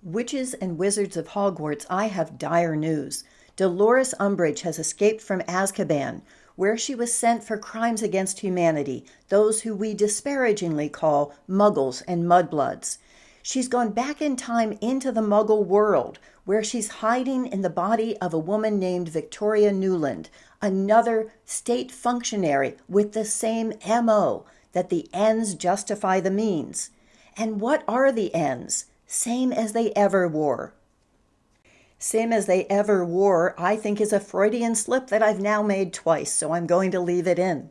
Witches and wizards of Hogwarts, I have dire news. Dolores Umbridge has escaped from Azkaban, where she was sent for crimes against humanity, those who we disparagingly call Muggles and mudbloods. She's gone back in time into the Muggle world, where she's hiding in the body of a woman named Victoria Nuland, another state functionary with the same MO, that the ends justify the means. And what are the ends? Same as they ever were. Same as they ever were, I think, is a Freudian slip that I've now made twice, so I'm going to leave it in.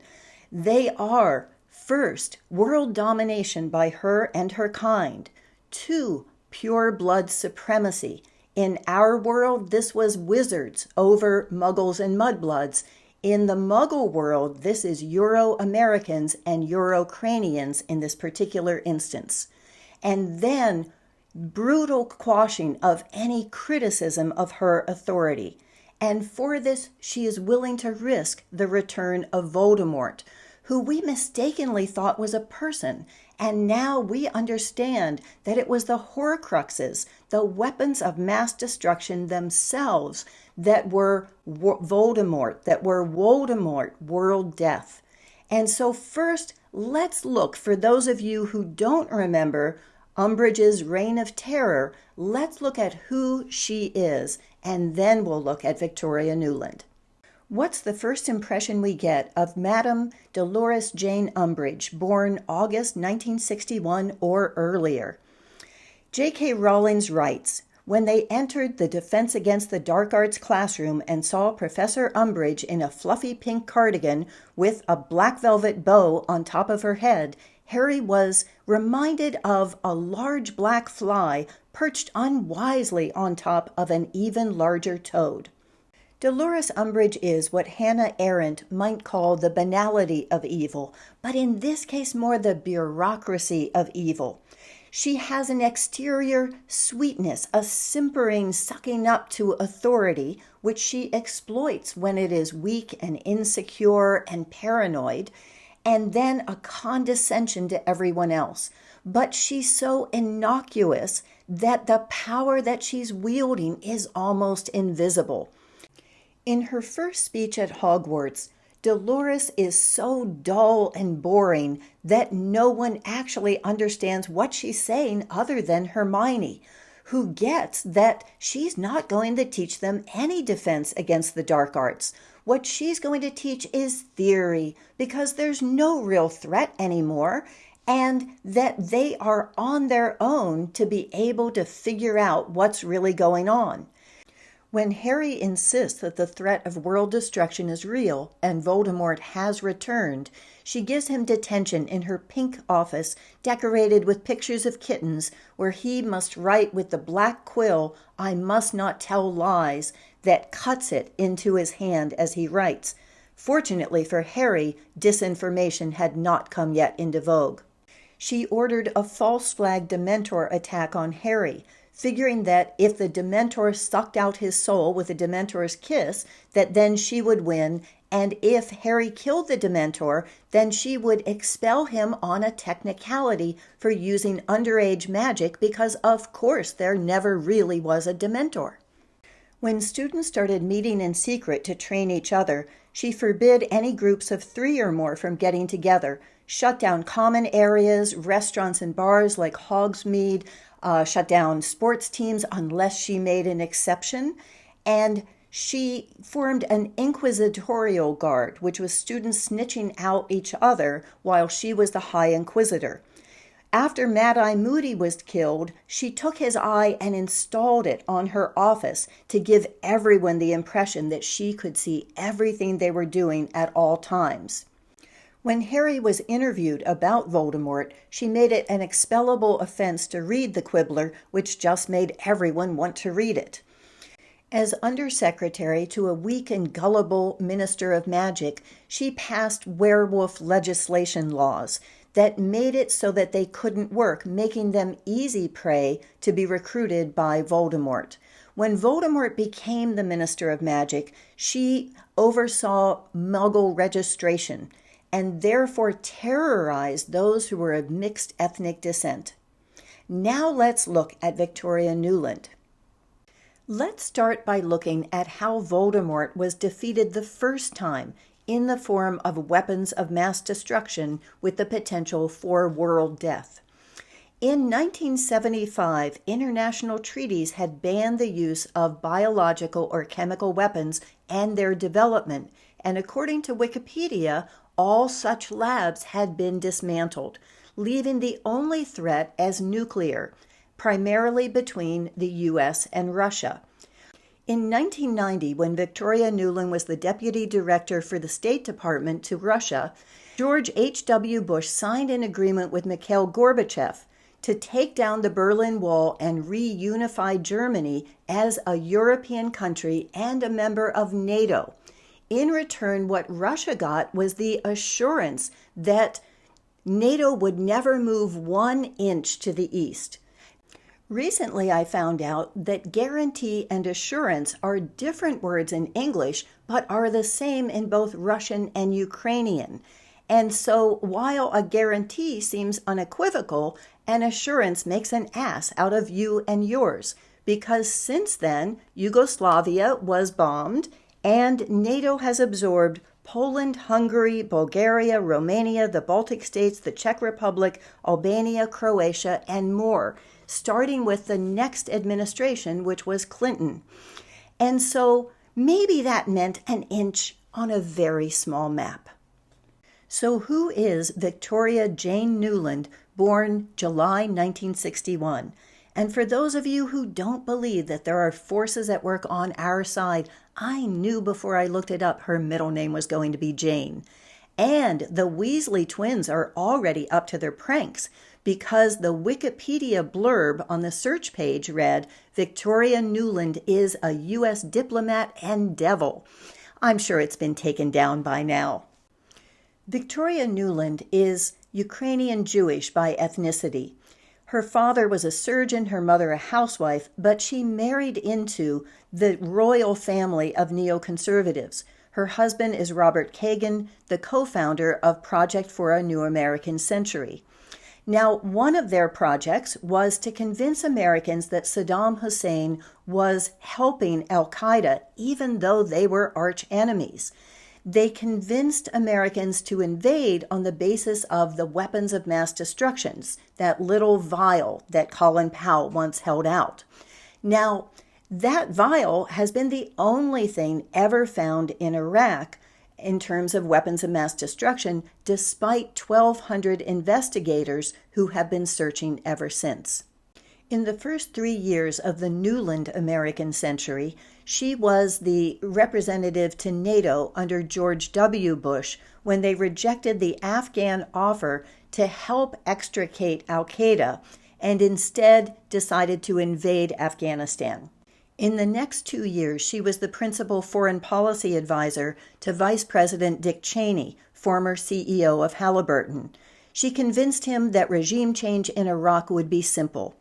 They are, first, world domination by her and her kind. Two, pure blood supremacy. In our world, this was wizards over Muggles and mudbloods. In the Muggle world, this is Euro-Americans and Eurocranians in this particular instance. And then brutal quashing of any criticism of her authority. And for this, she is willing to risk the return of Voldemort, who we mistakenly thought was a person. And now we understand that it was the horcruxes, the weapons of mass destruction themselves, that were Voldemort, world death. And so first, let's look, for those of you who don't remember Umbridge's reign of terror, let's look at who she is, and then we'll look at Victoria Nuland. What's the first impression we get of Madame Dolores Jane Umbridge, born August 1961 or earlier? J.K. Rowling writes, when they entered the Defense Against the Dark Arts classroom and saw Professor Umbridge in a fluffy pink cardigan with a black velvet bow on top of her head, Harry was reminded of a large black fly perched unwisely on top of an even larger toad. Dolores Umbridge is what Hannah Arendt might call the banality of evil, but in this case more the bureaucracy of evil. She has an exterior sweetness, a simpering sucking up to authority, which she exploits when it is weak and insecure and paranoid, and then a condescension to everyone else. But she's so innocuous that the power that she's wielding is almost invisible. In her first speech at Hogwarts, Dolores is so dull and boring that no one actually understands what she's saying other than Hermione, who gets that she's not going to teach them any defense against the dark arts. What she's going to teach is theory, because there's no real threat anymore, and that they are on their own to be able to figure out what's really going on. When Harry insists that the threat of world destruction is real and Voldemort has returned, she gives him detention in her pink office decorated with pictures of kittens, where he must write with the black quill, "I must not tell lies," that cuts it into his hand as he writes. Fortunately for Harry, disinformation had not come yet into vogue. She ordered a false flag dementor attack on Harry, figuring that if the dementor sucked out his soul with a dementor's kiss, that then she would win, and if Harry killed the dementor, then she would expel him on a technicality for using underage magic, because of course there never really was a dementor. When students started meeting in secret to train each other, she forbid any groups of 3 or more from getting together, shut down common areas, restaurants and bars like Hogsmeade, shut down sports teams unless she made an exception, and she formed an inquisitorial guard, which was students snitching out each other while she was the High Inquisitor. After Mad-Eye Moody was killed, she took his eye and installed it on her office to give everyone the impression that she could see everything they were doing at all times. When Harry was interviewed about Voldemort, she made it an expellable offense to read the Quibbler, which just made everyone want to read it. As Undersecretary to a weak and gullible Minister of Magic, she passed werewolf legislation laws that made it so that they couldn't work, making them easy prey to be recruited by Voldemort. When Voldemort became the Minister of Magic, she oversaw Muggle registration and therefore terrorized those who were of mixed ethnic descent. Now let's look at Victoria Nuland. Let's start by looking at how Voldemort was defeated the first time in the form of weapons of mass destruction with the potential for world death. In 1975, international treaties had banned the use of biological or chemical weapons and their development, and according to Wikipedia, all such labs had been dismantled, leaving the only threat as nuclear, primarily between the U.S. and Russia. In 1990, when Victoria Nuland was the deputy director for the State Department to Russia, George H.W. Bush signed an agreement with Mikhail Gorbachev to take down the Berlin Wall and reunify Germany as a European country and a member of NATO. In return, what Russia got was the assurance that NATO would never move 1 inch to the east. Recently, I found out that guarantee and assurance are different words in English, but are the same in both Russian and Ukrainian. And so, while a guarantee seems unequivocal, an assurance makes an ass out of you and yours, because since then, Yugoslavia was bombed, and NATO has absorbed Poland, Hungary, Bulgaria, Romania, the Baltic states, the Czech Republic, Albania, Croatia, and more, starting with the next administration, which was Clinton. And so maybe that meant an inch on a very small map. So who is Victoria Jane Nuland, born July 1961? And for those of you who don't believe that there are forces at work on our side, I knew before I looked it up her middle name was going to be Jane. And the Weasley twins are already up to their pranks, because the Wikipedia blurb on the search page read, Victoria Nuland is a U.S. diplomat and devil. I'm sure it's been taken down by now. Victoria Nuland is Ukrainian Jewish by ethnicity. Her father was a surgeon, her mother a housewife, but she married into the royal family of neoconservatives. Her husband is Robert Kagan, the co-founder of Project for a New American Century. Now, one of their projects was to convince Americans that Saddam Hussein was helping al-Qaeda, even though they were arch enemies. They convinced Americans to invade on the basis of the weapons of mass destruction, that little vial that Colin Powell once held out. Now, that vial has been the only thing ever found in Iraq in terms of weapons of mass destruction, despite 1,200 investigators who have been searching ever since. In the first 3 years of the Nuland American century, she was the representative to NATO under George W. Bush when they rejected the Afghan offer to help extricate al-Qaeda and instead decided to invade Afghanistan. In the next 2 years, she was the principal foreign policy advisor to Vice President Dick Cheney, former CEO of Halliburton. She convinced him that regime change in Iraq would be simple.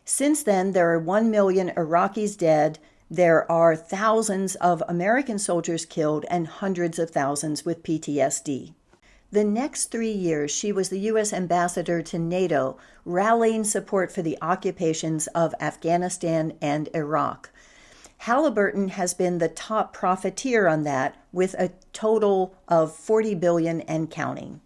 Since then, there are 1 million Iraqis dead, there are thousands of American soldiers killed, and hundreds of thousands with PTSD. The next 3 years, she was the U.S. ambassador to NATO, rallying support for the occupations of Afghanistan and Iraq. Halliburton has been the top profiteer on that, with a total of $40 billion and counting.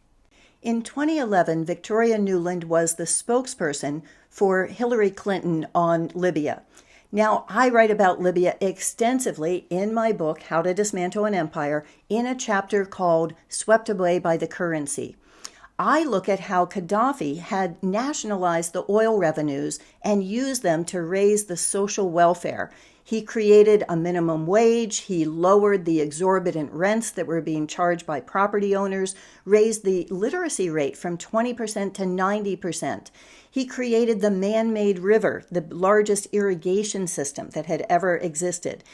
In 2011, Victoria Nuland was the spokesperson for Hillary Clinton on Libya. Now, I write about Libya extensively in my book, How to Dismantle an Empire, in a chapter called Swept Away by the Currency. I look at how Gaddafi had nationalized the oil revenues and used them to raise the social welfare. He created a minimum wage, he lowered the exorbitant rents that were being charged by property owners, raised the literacy rate from 20% to 90%. He created the man-made river, the largest irrigation system that had ever existed.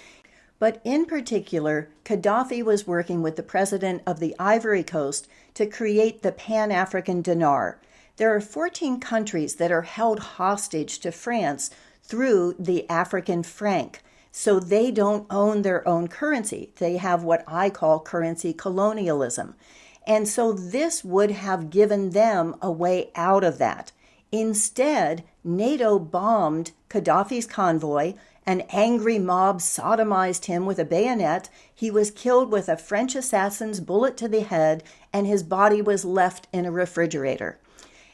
But in particular, Gaddafi was working with the president of the Ivory Coast to create the Pan-African dinar. There are 14 countries that are held hostage to France through the African franc. So they don't own their own currency. They have what I call currency colonialism. And so this would have given them a way out of that. Instead, NATO bombed Gaddafi's convoy. An angry mob sodomized him with a bayonet. He was killed with a French assassin's bullet to the head, and his body was left in a refrigerator.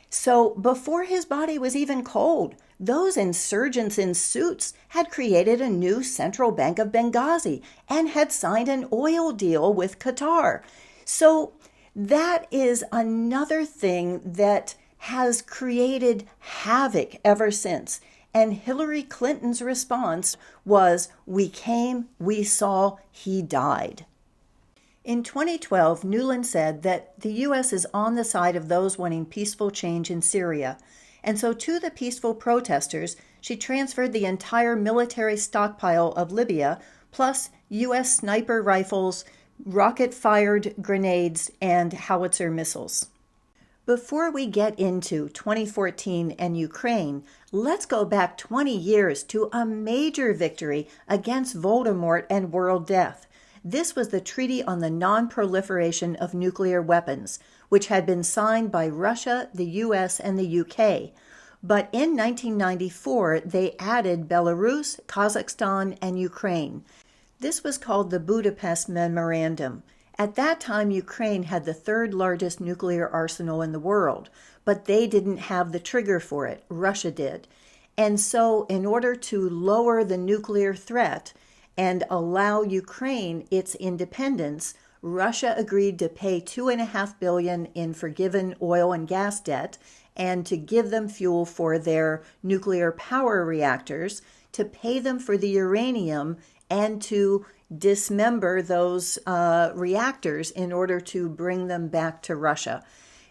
So before his body was even cold, those insurgents in suits had created a new central bank of Benghazi and had signed an oil deal with Qatar. So that is another thing that has created havoc ever since. And Hillary Clinton's response was, "We came, we saw, he died." In 2012, Nuland said that the U.S. is on the side of those wanting peaceful change in Syria. And so to the peaceful protesters, she transferred the entire military stockpile of Libya, plus U.S. sniper rifles, rocket-fired grenades, and howitzer missiles. Before we get into 2014 and Ukraine, let's go back 20 years to a major victory against Voldemort and world death. This was the Treaty on the Non-proliferation of Nuclear Weapons, which had been signed by Russia, the US, and the UK. But in 1994, they added Belarus, Kazakhstan, and Ukraine. This was called the Budapest Memorandum. At that time, Ukraine had the third largest nuclear arsenal in the world, but they didn't have the trigger for it. Russia did. And so in order to lower the nuclear threat and allow Ukraine its independence, Russia agreed to pay $2.5 billion in forgiven oil and gas debt and to give them fuel for their nuclear power reactors, to pay them for the uranium, and to dismember those reactors in order to bring them back to Russia.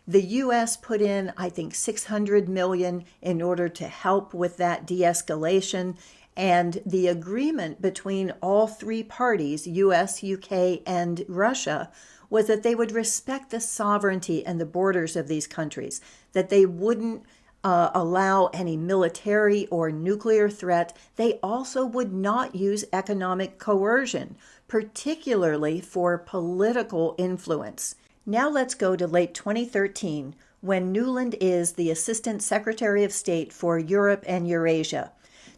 The U.S. put in, I think, $600 million in order to help with that de-escalation. And the agreement between all three parties, U.S., UK, and Russia, was that they would respect the sovereignty and the borders of these countries, that they wouldn't allow any military or nuclear threat. They also would not use economic coercion, particularly for political influence. Now let's go to late 2013, when Nuland is the Assistant Secretary of State for Europe and Eurasia.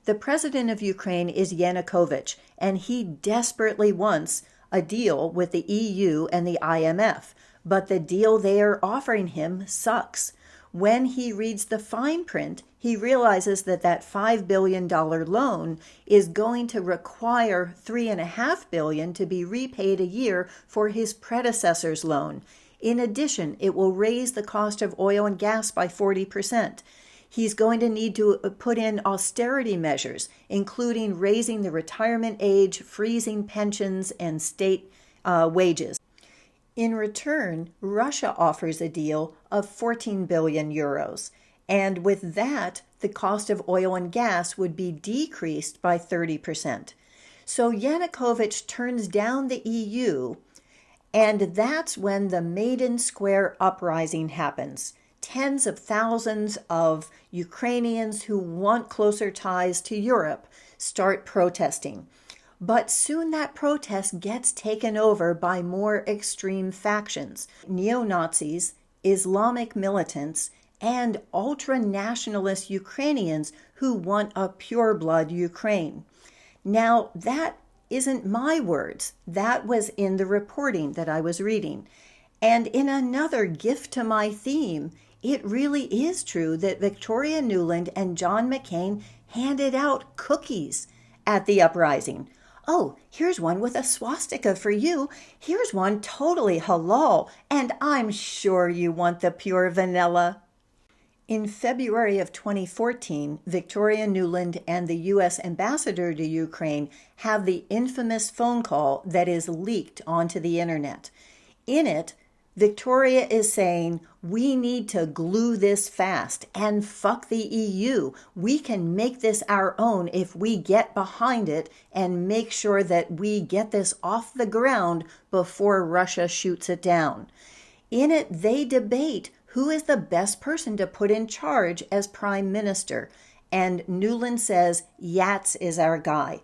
The president of Ukraine is Yanukovych, and he desperately wants a deal with the EU and the IMF, but the deal they are offering him sucks. When he reads the fine print, he realizes that that $5 billion loan is going to require $3.5 billion to be repaid a year for his predecessor's loan. In addition, it will raise the cost of oil and gas by 40%. He's going to need to put in austerity measures, including raising the retirement age, freezing pensions, and state wages. In return, Russia offers a deal of 14 billion euros. And with that, the cost of oil and gas would be decreased by 30%. So Yanukovych turns down the EU, and that's when the Maidan Square uprising happens. Tens of thousands of Ukrainians who want closer ties to Europe start protesting. But soon that protest gets taken over by more extreme factions, neo-Nazis, Islamic militants, and ultra-nationalist Ukrainians who want a pure-blood Ukraine. Now, that isn't my words. That was in the reporting that I was reading. And in another gift to my theme, it really is true that Victoria Nuland and John McCain handed out cookies at the uprising. Oh, here's one with a swastika for you. Here's one totally halal, and I'm sure you want the pure vanilla. In February of 2014, Victoria Nuland and the U.S. ambassador to Ukraine have the infamous phone call that is leaked onto the internet. In it, Victoria is saying, we need to glue this fast and fuck the EU. We can make this our own if we get behind it and make sure that we get this off the ground before Russia shoots it down. In it, they debate who is the best person to put in charge as prime minister. And Nuland says, Yats is our guy.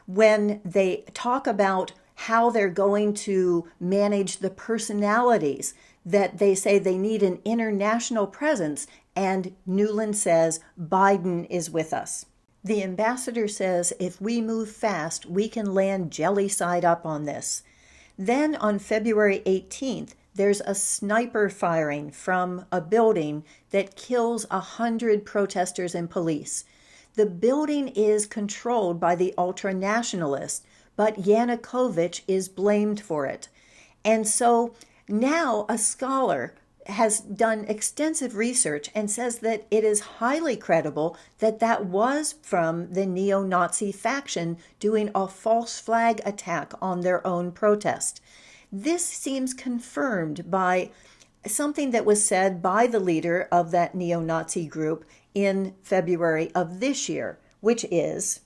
When they talk about how they're going to manage the personalities, that they say they need an international presence, and Nuland says Biden is with us. The ambassador says if we move fast, we can land jelly side up on this. Then on February 18th, there's a sniper firing from a building that kills 100 protesters and police. The building is controlled by the ultra-nationalists, but Yanukovych is blamed for it. And so now a scholar has done extensive research and says that it is highly credible that that was from the neo-Nazi faction doing a false flag attack on their own protest. This seems confirmed by something that was said by the leader of that neo-Nazi group in February of this year, which is,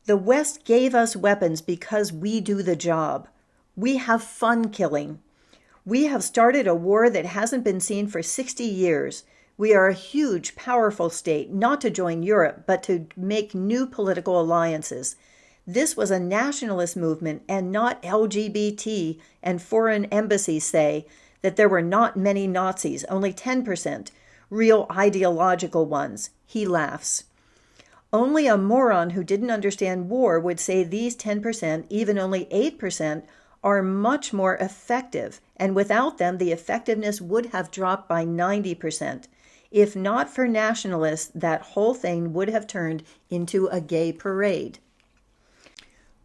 "The West gave us weapons because we do the job. We have fun killing. We have started a war that hasn't been seen for 60 years. We are a huge, powerful state, not to join Europe, but to make new political alliances. This was a nationalist movement and not LGBT, and foreign embassies say that there were not many Nazis, only 10%, real ideological ones." He laughs. Only a moron who didn't understand war would say these 10%, even only 8%, are much more effective, and without them, the effectiveness would have dropped by 90%. If not for nationalists, that whole thing would have turned into a gay parade.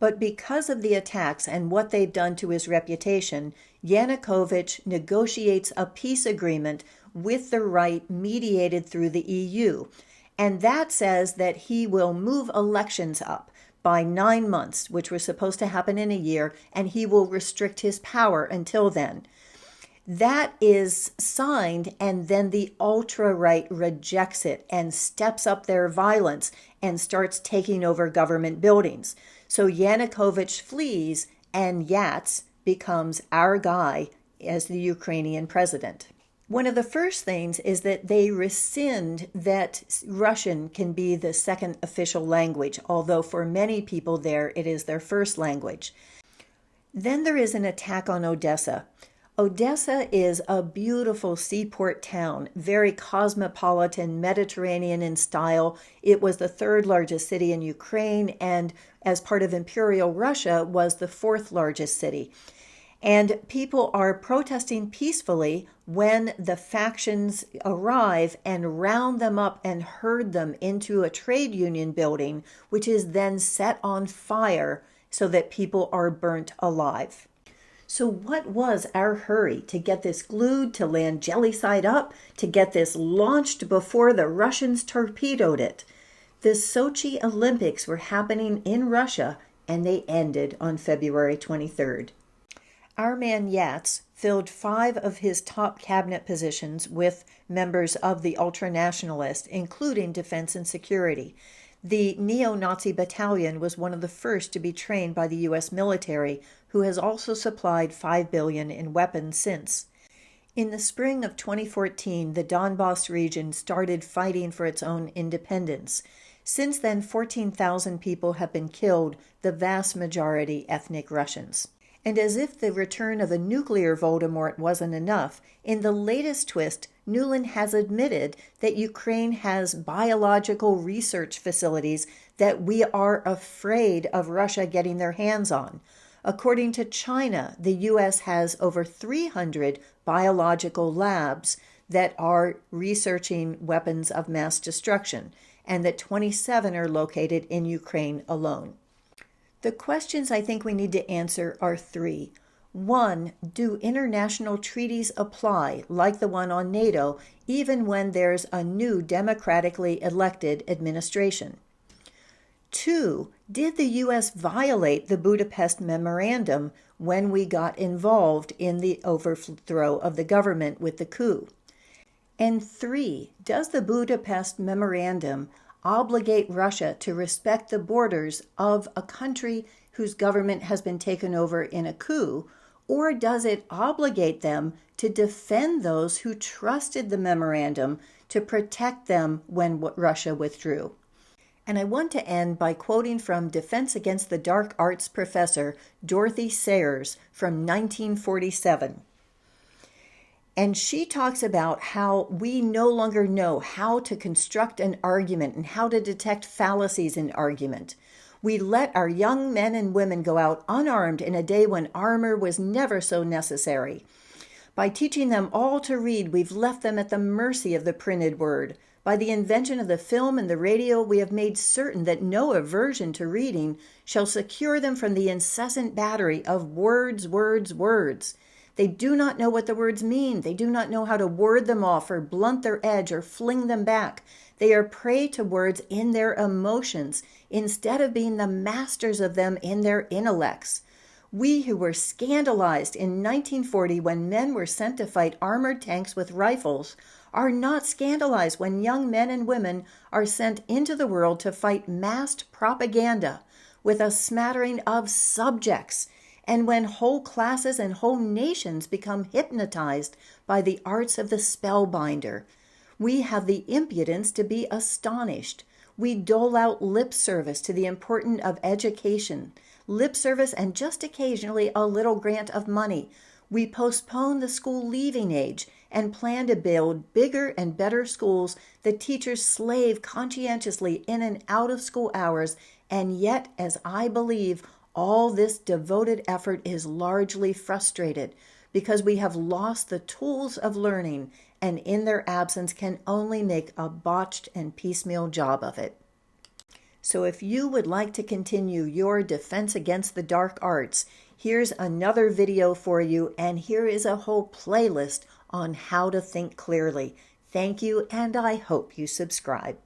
But because of the attacks and what they've done to his reputation, Yanukovych negotiates a peace agreement with the right mediated through the EU. And that says that he will move elections up by 9 months, which was supposed to happen in a year, and he will restrict his power until then. That is signed, and then the ultra-right rejects it and steps up their violence and starts taking over government buildings. So Yanukovych flees, and Yats becomes our guy as the Ukrainian president. One of the first things is that they rescind that Russian can be the second official language, although for many people there it is their first language. Then there is an attack on Odessa. Odessa is a beautiful seaport town, very cosmopolitan, Mediterranean in style. It was the third largest city in Ukraine, and as part of Imperial Russia was the fourth largest city. And people are protesting peacefully when the factions arrive and round them up and herd them into a trade union building, which is then set on fire so that people are burnt alive. So what was our hurry to get this glued, to land jelly side up, to get this launched before the Russians torpedoed it? The Sochi Olympics were happening in Russia, and they ended on February 23rd. Our man Yats filled 5 of his top cabinet positions with members of the ultranationalists, including defense and security. The neo-Nazi battalion was one of the first to be trained by the U.S. military, who has also supplied $5 billion in weapons since. In the spring of 2014, the Donbass region started fighting for its own independence. Since then, 14,000 people have been killed, the vast majority ethnic Russians. And as if the return of a nuclear Voldemort wasn't enough, in the latest twist, Nuland has admitted that Ukraine has biological research facilities that we are afraid of Russia getting their hands on. According to China, the U.S. has over 300 biological labs that are researching weapons of mass destruction, and that 27 are located in Ukraine alone. The questions I think we need to answer are 3. 1, do international treaties apply, like the one on NATO, even when there's a new democratically elected administration? 2, did the U.S. violate the Budapest Memorandum when we got involved in the overthrow of the government with the coup? And 3, does the Budapest Memorandum obligate Russia to respect the borders of a country whose government has been taken over in a coup, or does it obligate them to defend those who trusted the memorandum to protect them when Russia withdrew? And I want to end by quoting from Defense Against the Dark Arts professor Dorothy Sayers from 1947. And she talks about how we no longer know how to construct an argument and how to detect fallacies in argument. We let our young men and women go out unarmed in a day when armor was never so necessary. By teaching them all to read, we've left them at the mercy of the printed word. By the invention of the film and the radio, we have made certain that no aversion to reading shall secure them from the incessant battery of words, words, words. They do not know what the words mean. They do not know how to word them off or blunt their edge or fling them back. They are prey to words in their emotions instead of being the masters of them in their intellects. We who were scandalized in 1940 when men were sent to fight armored tanks with rifles are not scandalized when young men and women are sent into the world to fight massed propaganda with a smattering of subjects, and when whole classes and whole nations become hypnotized by the arts of the spellbinder. We have the impudence to be astonished. We dole out lip service to the importance of education, lip service and just occasionally a little grant of money. We postpone the school leaving age and plan to build bigger and better schools that teachers slave conscientiously in and out of school hours, and yet, as I believe, all this devoted effort is largely frustrated because we have lost the tools of learning and in their absence can only make a botched and piecemeal job of it. So if you would like to continue your defense against the dark arts, here's another video for you, and here is a whole playlist on how to think clearly. Thank you, and I hope you subscribe.